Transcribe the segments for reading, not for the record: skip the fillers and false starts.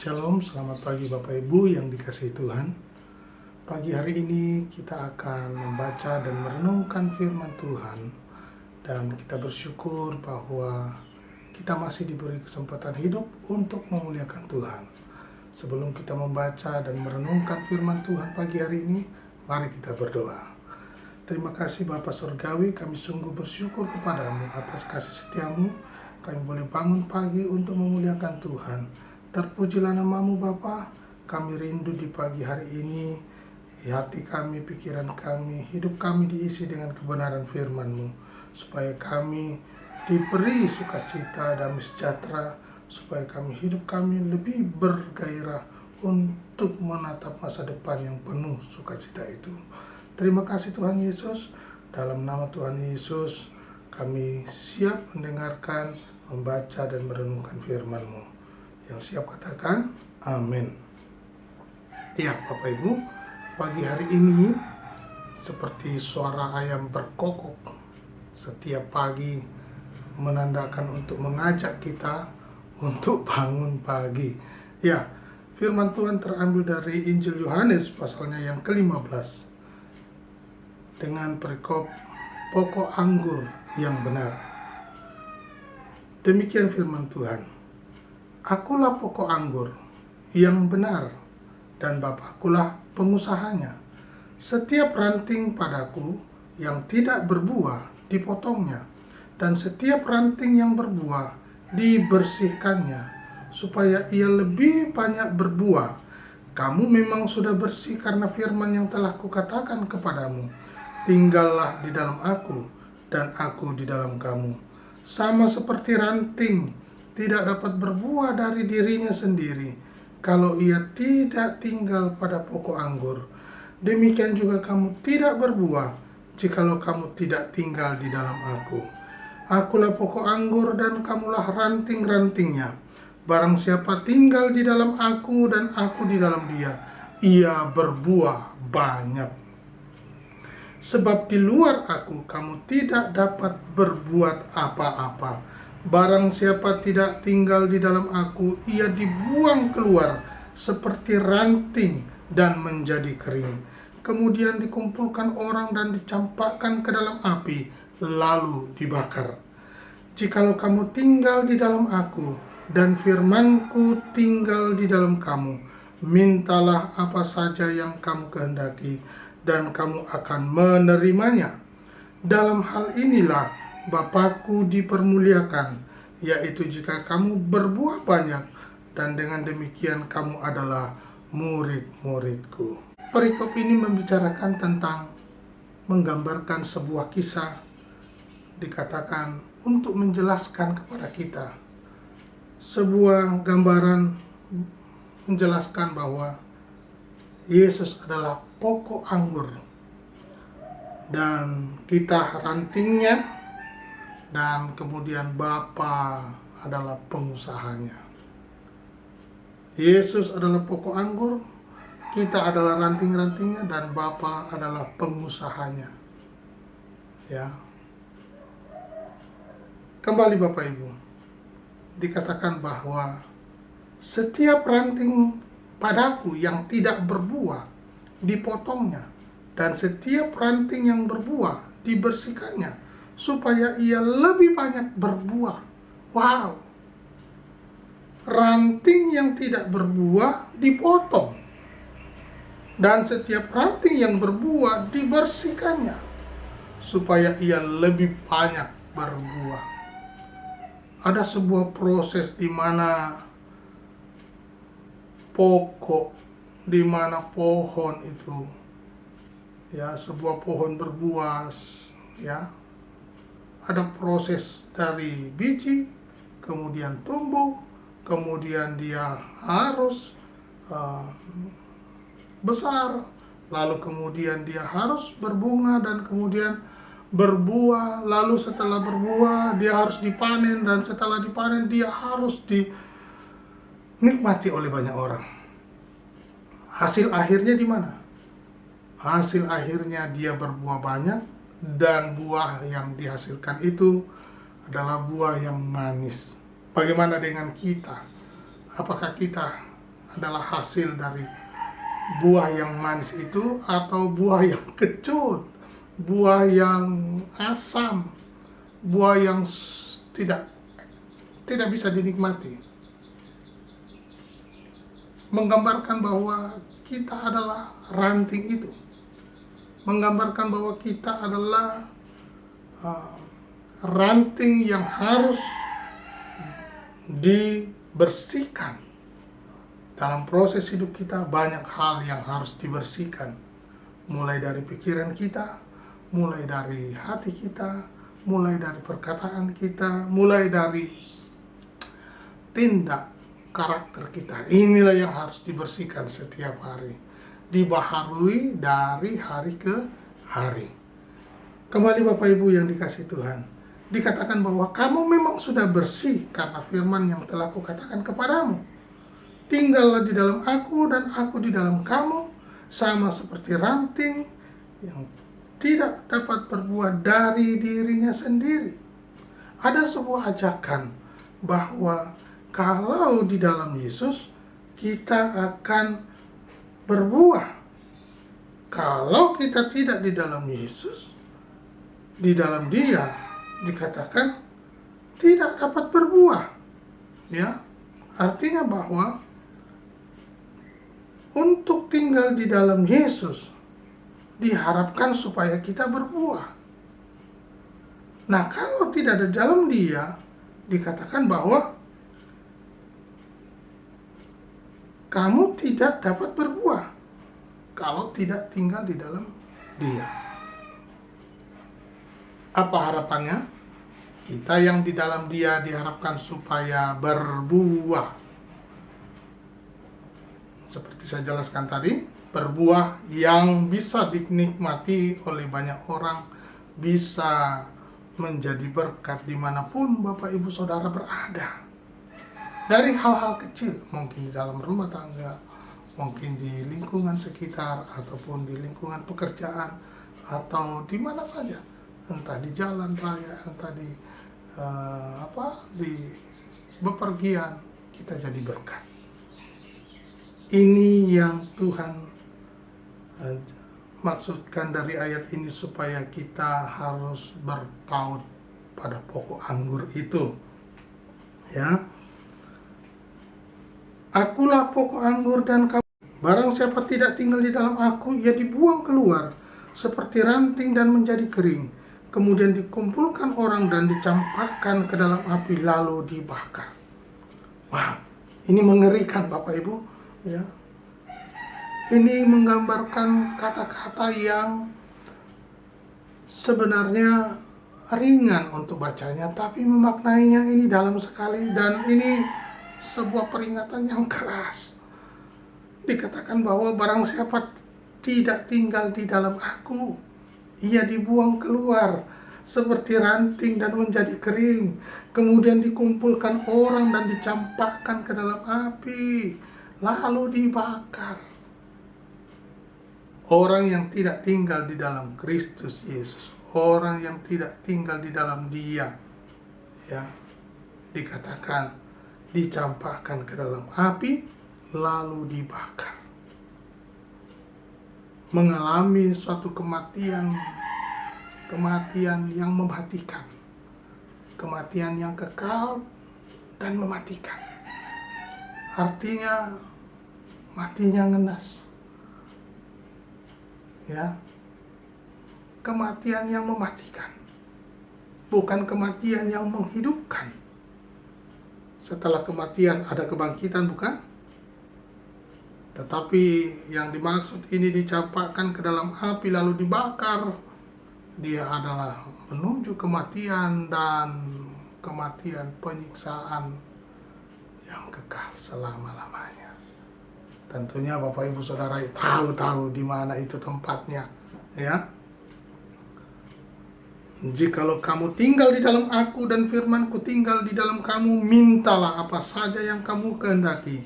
Shalom, selamat pagi Bapak Ibu yang dikasihi Tuhan. Pagi hari ini kita akan membaca dan merenungkan firman Tuhan. Dan kita bersyukur bahwa kita masih diberi kesempatan hidup untuk memuliakan Tuhan. Sebelum kita membaca dan merenungkan firman Tuhan pagi hari ini, mari kita berdoa. Terima kasih Bapa Surgawi, kami sungguh bersyukur kepadamu atas kasih setiamu. Kami boleh bangun pagi untuk memuliakan Tuhan. Terpujilah namamu Bapa, kami rindu di pagi hari ini, hati kami, pikiran kami, hidup kami diisi dengan kebenaran firman-Mu, supaya kami diberi sukacita, damai sejahtera, supaya hidup kami lebih bergairah untuk menatap masa depan yang penuh sukacita itu. Terima kasih Tuhan Yesus, dalam nama Tuhan Yesus kami siap mendengarkan, membaca dan merenungkan firman-Mu. Yang siap katakan amin. Ya Bapak Ibu, pagi hari ini seperti suara ayam berkokok setiap pagi, menandakan untuk mengajak kita untuk bangun pagi. Ya, firman Tuhan terambil dari Injil Yohanes pasalnya yang ke-15 dengan perikop pokok anggur yang benar. Demikian firman Tuhan. Akulah pokok anggur yang benar, dan Bapakkulah pengusahanya. Setiap ranting padaku yang tidak berbuah dipotongnya, dan setiap ranting yang berbuah dibersihkannya, supaya ia lebih banyak berbuah. Kamu memang sudah bersih karena firman yang telah kukatakan kepadamu. Tinggallah di dalam aku, dan aku di dalam kamu. Sama seperti ranting tidak dapat berbuah dari dirinya sendiri kalau ia tidak tinggal pada pokok anggur. Demikian juga kamu tidak berbuah jikalau kamu tidak tinggal di dalam aku. Akulah pokok anggur dan kamulah ranting-rantingnya. Barang siapa tinggal di dalam aku dan aku di dalam dia, ia berbuah banyak. Sebab di luar aku kamu tidak dapat berbuat apa-apa. Barang siapa tidak tinggal di dalam aku, ia dibuang keluar seperti ranting dan menjadi kering. Kemudian dikumpulkan orang dan dicampakkan ke dalam api, lalu dibakar. Jikalau kamu tinggal di dalam aku, dan firmanku tinggal di dalam kamu, mintalah apa saja yang kamu kehendaki, dan kamu akan menerimanya. Dalam hal inilah Bapakku dipermuliakan, yaitu jika kamu berbuah banyak, dan dengan demikian kamu adalah murid-muridku. Perikop ini membicarakan tentang, menggambarkan sebuah kisah, dikatakan untuk menjelaskan kepada kita. Sebuah gambaran menjelaskan bahwa Yesus adalah pokok anggur dan kita rantingnya, dan kemudian Bapa adalah pengusahanya. Yesus adalah pokok anggur, kita adalah ranting-rantingnya, dan Bapa adalah pengusahanya. Ya. Kembali Bapak Ibu, dikatakan bahwa setiap ranting padaku yang tidak berbuah dipotongnya, dan setiap ranting yang berbuah dibersihkannya, supaya ia lebih banyak berbuah. Wow. Ranting yang tidak berbuah dipotong, dan setiap ranting yang berbuah dibersihkannya, supaya ia lebih banyak berbuah. Ada sebuah proses di mana pokok, di mana pohon itu, ya, sebuah pohon berbuah, ya, ada proses dari biji, kemudian tumbuh, kemudian dia harus besar, lalu kemudian dia harus berbunga, dan kemudian berbuah, lalu setelah berbuah dia harus dipanen, dan setelah dipanen dia harus dinikmati oleh banyak orang. Hasil akhirnya di mana? Hasil akhirnya dia berbuah banyak, dan buah yang dihasilkan itu adalah buah yang manis. Bagaimana dengan kita? Apakah kita adalah hasil dari buah yang manis itu atau buah yang kecut, buah yang asam, buah yang tidak bisa dinikmati. Menggambarkan bahwa kita adalah ranting itu, menggambarkan bahwa kita adalah ranting yang harus dibersihkan. Dalam proses hidup kita banyak hal yang harus dibersihkan, mulai dari pikiran kita, mulai dari hati kita, mulai dari perkataan kita, mulai dari tindak karakter kita. Inilah yang harus dibersihkan setiap hari, dibaharui dari hari ke hari. Kembali Bapak Ibu yang dikasihi Tuhan, dikatakan bahwa kamu memang sudah bersih karena firman yang telah kukatakan kepadamu. Tinggallah di dalam aku dan aku di dalam kamu, sama seperti ranting yang tidak dapat berbuah dari dirinya sendiri. Ada sebuah ajakan bahwa kalau di dalam Yesus kita akan berbuah. Kalau kita tidak di dalam Yesus, di dalam Dia dikatakan tidak dapat berbuah. Ya, artinya bahwa untuk tinggal di dalam Yesus diharapkan supaya kita berbuah. Nah, kalau tidak ada dalam Dia, dikatakan bahwa kamu tidak dapat berbuah kalau tidak tinggal di dalam Dia. Apa harapannya? Kita yang di dalam Dia diharapkan supaya berbuah. Seperti saya jelaskan tadi, berbuah yang bisa dinikmati oleh banyak orang, bisa menjadi berkat dimanapun Bapak Ibu Saudara berada. Dari hal-hal kecil, mungkin di dalam rumah tangga, mungkin di lingkungan sekitar, ataupun di lingkungan pekerjaan, atau di mana saja, entah di jalan raya, entah di bepergian, kita jadi berkat. Ini yang Tuhan maksudkan dari ayat ini, supaya kita harus berpaut pada pokok anggur itu. Ya, akulah pokok anggur dan kamu. Barang siapa tidak tinggal di dalam aku, ia dibuang keluar seperti ranting dan menjadi kering. Kemudian dikumpulkan orang dan dicampakkan ke dalam api lalu dibakar. Wah, ini mengerikan Bapak Ibu. Ya, ini menggambarkan kata-kata yang sebenarnya ringan untuk bacanya, tapi memaknainya ini dalam sekali, dan ini sebuah peringatan yang keras. Dikatakan bahwa barang siapa tidak tinggal di dalam aku, ia dibuang keluar seperti ranting dan menjadi kering. Kemudian dikumpulkan orang dan dicampakkan ke dalam api, lalu dibakar. Orang yang tidak tinggal di dalam Kristus Yesus, orang yang tidak tinggal di dalam Dia, ya, dikatakan dicampakkan ke dalam api lalu dibakar. Mengalami suatu kematian yang mematikan, kematian yang kekal dan mematikan. Artinya matinya ngenas. Ya, kematian yang mematikan, bukan kematian yang menghidupkan. Setelah kematian ada kebangkitan, bukan? Tetapi yang dimaksud ini dicampakkan ke dalam api lalu dibakar, dia adalah menuju kematian, dan kematian penyiksaan yang kekal selama-lamanya. Tentunya Bapak Ibu Saudara tahu di mana itu tempatnya, ya. Jikalau kamu tinggal di dalam aku dan firmanku tinggal di dalam kamu, mintalah apa saja yang kamu kehendaki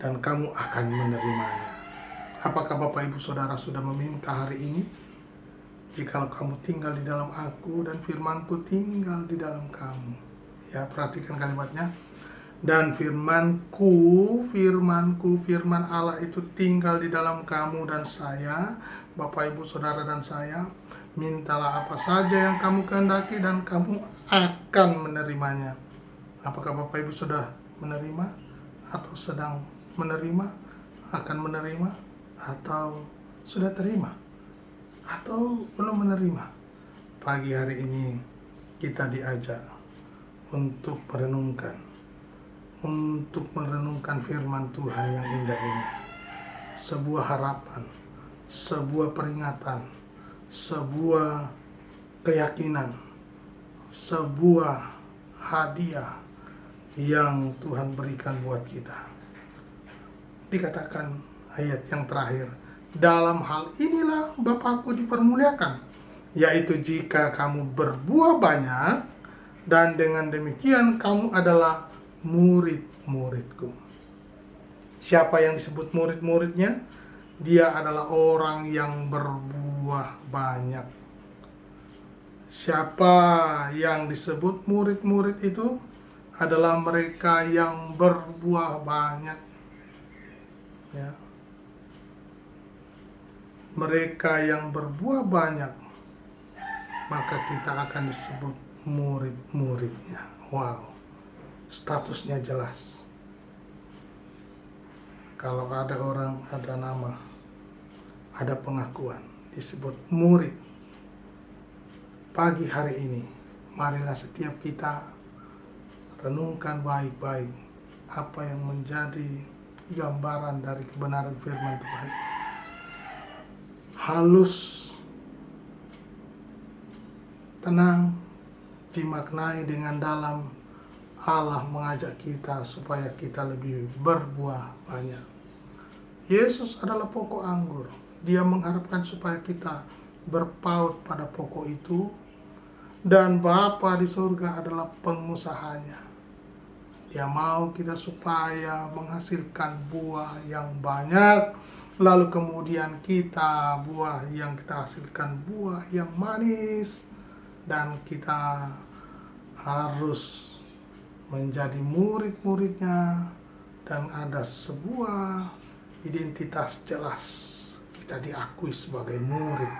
dan kamu akan menerimanya. Apakah Bapak Ibu Saudara sudah meminta hari ini? Jikalau kamu tinggal di dalam aku dan firmanku tinggal di dalam kamu. Ya, perhatikan kalimatnya. Dan firman-Ku, firman Allah itu tinggal di dalam kamu dan saya, Bapak Ibu Saudara dan saya. Mintalah apa saja yang kamu kehendaki dan kamu akan menerimanya. Apakah Bapak Ibu sudah menerima atau sedang menerima, akan menerima, atau sudah terima, atau belum menerima? Pagi hari ini kita diajak untuk merenungkan firman Tuhan yang indah ini. Sebuah harapan, sebuah peringatan, sebuah keyakinan, sebuah hadiah yang Tuhan berikan buat kita. Dikatakan ayat yang terakhir, dalam hal inilah Bapakku dipermuliakan, yaitu jika kamu berbuah banyak, dan dengan demikian kamu adalah murid-muridku. Siapa yang disebut murid-muridnya? Dia adalah orang yang berbuah banyak. Siapa yang disebut murid-murid itu? Adalah mereka yang berbuah banyak. Ya. Mereka yang berbuah banyak, maka kita akan disebut murid-muridnya. Wow, statusnya jelas. Kalau ada orang, ada nama, ada pengakuan, disebut murid. Pagi hari ini, marilah setiap kita renungkan baik-baik apa yang menjadi gambaran dari kebenaran firman Tuhan. Halus, tenang, dimaknai dengan dalam. Allah mengajak kita supaya kita lebih berbuah banyak. Yesus adalah pokok anggur. Dia mengharapkan supaya kita berpaut pada pokok itu. Dan Bapa di surga adalah pengusahanya. Dia mau kita supaya menghasilkan buah yang banyak. Lalu kemudian buah yang kita hasilkan buah yang manis. Dan kita harus menjadi murid-muridnya, dan ada sebuah identitas jelas, kita diakui sebagai murid.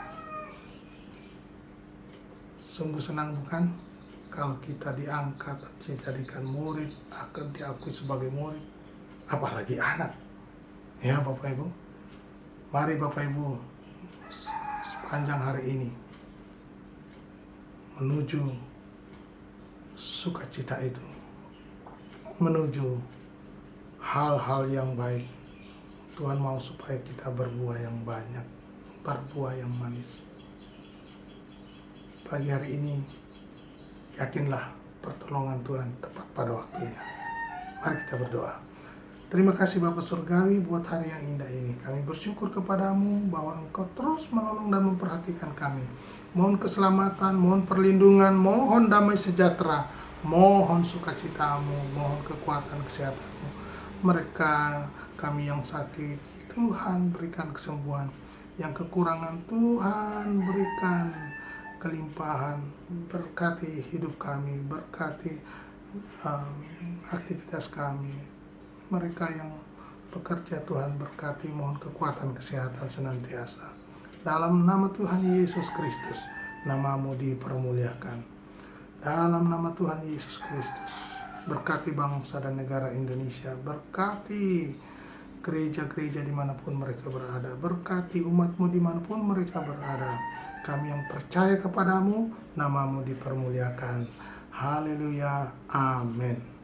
Sungguh senang bukan kalau kita diangkat, dijadikan murid, akan diakui sebagai murid, apalagi anak. Ya Bapak Ibu, mari Bapak Ibu sepanjang hari ini menuju sukacita itu, menuju hal-hal yang baik. Tuhan mau supaya kita berbuah yang banyak, berbuah yang manis. Pagi hari ini, yakinlah pertolongan Tuhan tepat pada waktunya. Mari kita berdoa. Terima kasih Bapa Surgawi buat hari yang indah ini. Kami bersyukur kepadamu bahwa Engkau terus menolong dan memperhatikan kami. Mohon keselamatan, mohon perlindungan, mohon damai sejahtera, mohon sukacitamu, mohon kekuatan kesehatanmu. Mereka kami yang sakit, Tuhan berikan kesembuhan. Yang kekurangan, Tuhan berikan kelimpahan. Berkati hidup kami, berkati aktivitas kami. Mereka yang bekerja, Tuhan berkati, mohon kekuatan kesehatan senantiasa. Dalam nama Tuhan Yesus Kristus, namamu dipermuliakan. Dalam nama Tuhan Yesus Kristus, berkati bangsa dan negara Indonesia, berkati gereja-gereja dimanapun mereka berada, berkati umatmu dimanapun mereka berada. Kami yang percaya kepadamu, namamu dipermuliakan. Haleluya, amin.